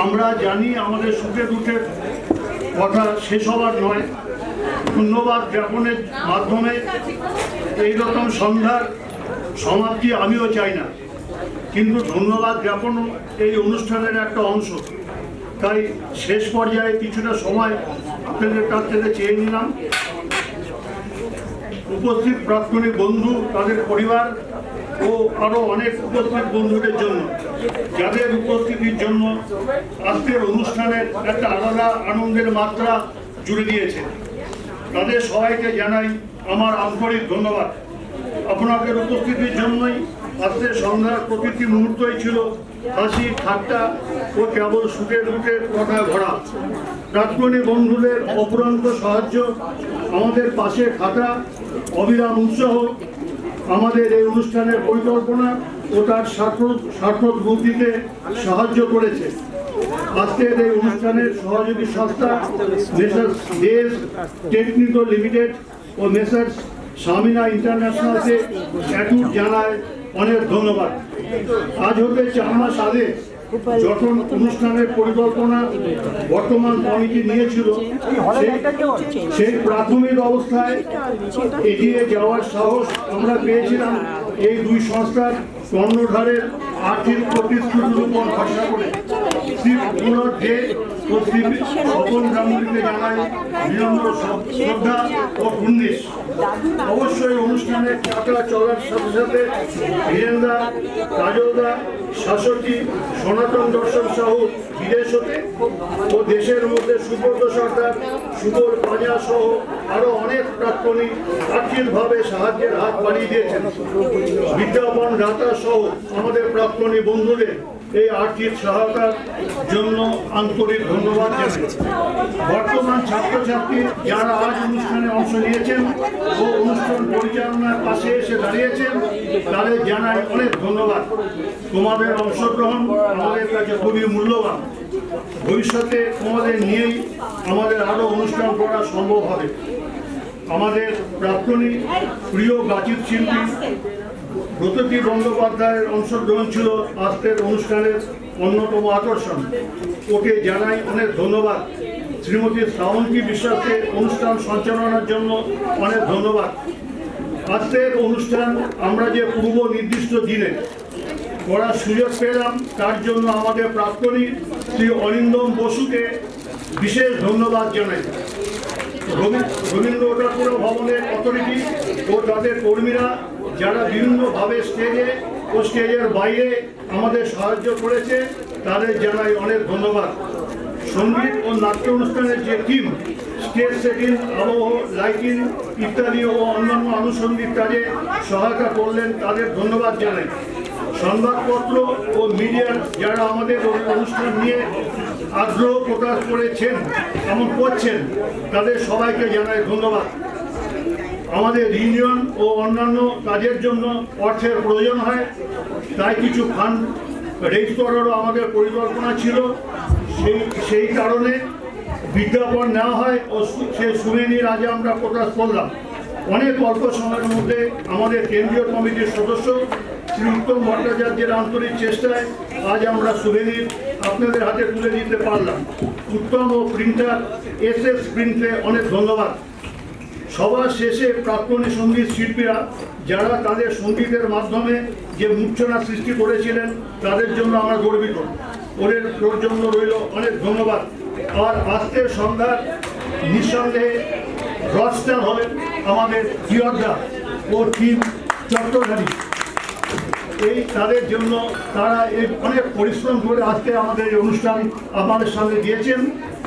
আমরা জানি আমাদের সুখে দুঃখের কথা শেষ হবার নয়। ধন্যবাদ জ্ঞাপনের মাধ্যমে এইরকম সন্ধ্যার সমাপ্তি আমিও চাই না, কিন্তু ধন্যবাদ জ্ঞাপন এই অনুষ্ঠানের একটা অংশ। তাই শেষ পর্যায়ে কিছুটা সময় আপনাদের কাছ থেকে চেয়ে নিলাম। উপস্থিত প্রাক্তনী বন্ধু, তাদের পরিবার ও আরও অনেক উপস্থিত বন্ধুদের জন্য, যাদের উপস্থিতির জন্য আজকের অনুষ্ঠানের একটা আলাদা আনন্দের মাত্রা জুড়ে দিয়েছে, তাদের সবাইকে জানাই আমার আন্তরিক ধন্যবাদ। আপনাদের উপস্থিতির জন্যই আজকের সন্ধ্যার প্রতিটি মুহূর্তই ছিল হাসি, ঠাট্টা ও কেবল সুখের দুঃখের কথা ভরা। প্রাক্তনী বন্ধুদের অফুরন্ত সাহায্য, আমাদের পাশে থাকা, অবিরাম উৎসাহ আমাদের এই অনুষ্ঠানের পরিকল্পনা ও তার সার্থক রূপ দিতে সাহায্য করেছে। আজকের এই অনুষ্ঠানের সহযোগী সংস্থা মেসার্স দেশ টেকনিক্যাল লিমিটেড ও মেসার্স সামিনা ইন্টারন্যাশনালকে অ্যাটুট জানায় অনেক ধন্যবাদ। আজ হতে 4 মাস আগে যখন অনুষ্ঠানের পরিকল্পনা বর্তমান কমিটি নিয়েছিল, সেই প্রাথমিক অবস্থায় এগিয়ে যাওয়ার সাহস আমরা পেয়েছিলাম এই দুই সংস্থার কর্ণধারের আর্থিক প্রতিশ্রুতির উপর ভরসা করে। শ্রী পুনর দে ও শ্রী স্বপন গাঙ্গুলিকে জানাই বিনম্র শ্রদ্ধা ও কুর্নিশ। অবশ্যই অনুষ্ঠানের চাকা চলার সাথে সাথে বীরেন্দা, কাজলদা, শাশ্বতী, সনাতন দর্শন সহ বিদেশ হতে ও দেশের মধ্যে সুব্রত সরকার, সুবর পাজা সহ আরো অনেক প্রাক্তনী আর্থিকভাবে সাহায্যের হাত বাড়িয়ে দিয়েছেন। বিজ্ঞাপন দাতা সহ আমাদের প্রাক্তনী বন্ধুদের এই আর্থিক সহায়তার জন্য আন্তরিক ধন্যবাদ জানাই। বর্তমান ছাত্রছাত্রী যারা আজ অনুষ্ঠানে অংশ নিয়েছেন ও অনুষ্ঠান পরিচালনার পাশে এসে দাঁড়িয়েছেন, তাদের জানাই অনেক ধন্যবাদ। তোমাদের অংশগ্রহণ আমাদের কাছে খুবই মূল্যবান। ভবিষ্যতে তোমাদের নিয়েই আমাদের আরও অনুষ্ঠান করা সম্ভব হবে। আমাদের প্রাক্তনী প্রিয় গাচিত শিল্পী ব্রততী বন্দ্যোপাধ্যায়ের অংশগ্রহণ ছিল আজকের অনুষ্ঠানের অন্যতম আকর্ষণ। ওকে জানাই অনেক ধন্যবাদ। শ্রীমতী শ্রাবন্তী বিশ্বাসকে অনুষ্ঠান সঞ্চালনার জন্য অনেক ধন্যবাদ। আজকের অনুষ্ঠান আমরা যে পূর্ব নির্দিষ্ট দিনে করার সুযোগ পেলাম, তার জন্য আমাদের প্রাক্তনী শ্রী অরিন্দম বসুকে বিশেষ ধন্যবাদ জানাই। রবীন্দ্র ঠাকুর ভবনের অথরিটি ও তাদের কর্মীরা যারা বিভিন্নভাবে স্টেজে ও স্টেজের বাইরে আমাদের সাহায্য করেছে, তাদের জানাই অনেক ধন্যবাদ। সঙ্গীত ও নাট্য অনুষ্ঠানের যে টিম স্টেজ সেটিং, আবহ, লাইটিং ইত্যাদি ও অন্যান্য আনুষঙ্গিক কাজে সহায়তা করলেন, তাদের ধন্যবাদ জানাই। সংবাদপত্র ও মিডিয়ার যারা আমাদের অনুষ্ঠান নিয়ে আগ্রহ প্রকাশ করেছেন, এমন করছেন, তাদের সবাইকে জানাই ধন্যবাদ। আমাদের ইউনিয়ন ও অন্যান্য কাজের জন্য অর্থের প্রয়োজন হয়, তাই কিছু ফান্ড রেজ করারও আমাদের পরিকল্পনা ছিল। সেই কারণে বিজ্ঞাপন নেওয়া হয় ও সেই সুমেনির আজ আমরা প্রকাশ করলাম। অনেক অল্প সময়ের মধ্যে আমাদের কেন্দ্রীয় কমিটির সদস্য শ্রী উত্তম ভট্টাচার্যের আন্তরিক চেষ্টায় আজ আমরা সুমেনির আপনাদের হাতে তুলে দিতে পারলাম। উত্তম ও প্রিন্টার SS প্রিন্টে অনেক ধন্যবাদ। সবার শেষে প্রাক্তনী সঙ্গীত শিল্পীরা যারা তাদের সঙ্গীতের মাধ্যমে যে মূর্ছনা সৃষ্টি করেছিলেন, তাদের জন্য আমরা গর্বিত। ওদের জন্য রইল অনেক ধন্যবাদ। আর আজকের সন্ধ্যার নিঃসন্দেহে রকস্টার হলেন আমাদের জিয়রদা ও টিম চট্টগ্রামী। তাদের জন্য তারা এই অনেক পরিশ্রম করে আজকে আমাদের এই অনুষ্ঠান আমাদের সামনে দিয়েছেন।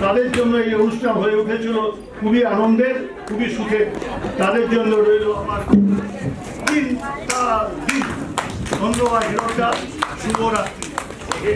তাদের জন্য এই অনুষ্ঠান হয়ে উঠেছিল খুবই আনন্দের, খুবই সুখের। তাদের জন্য রইল আমার ধন্যবাদ। হিরোদা, শুভরাত্রি।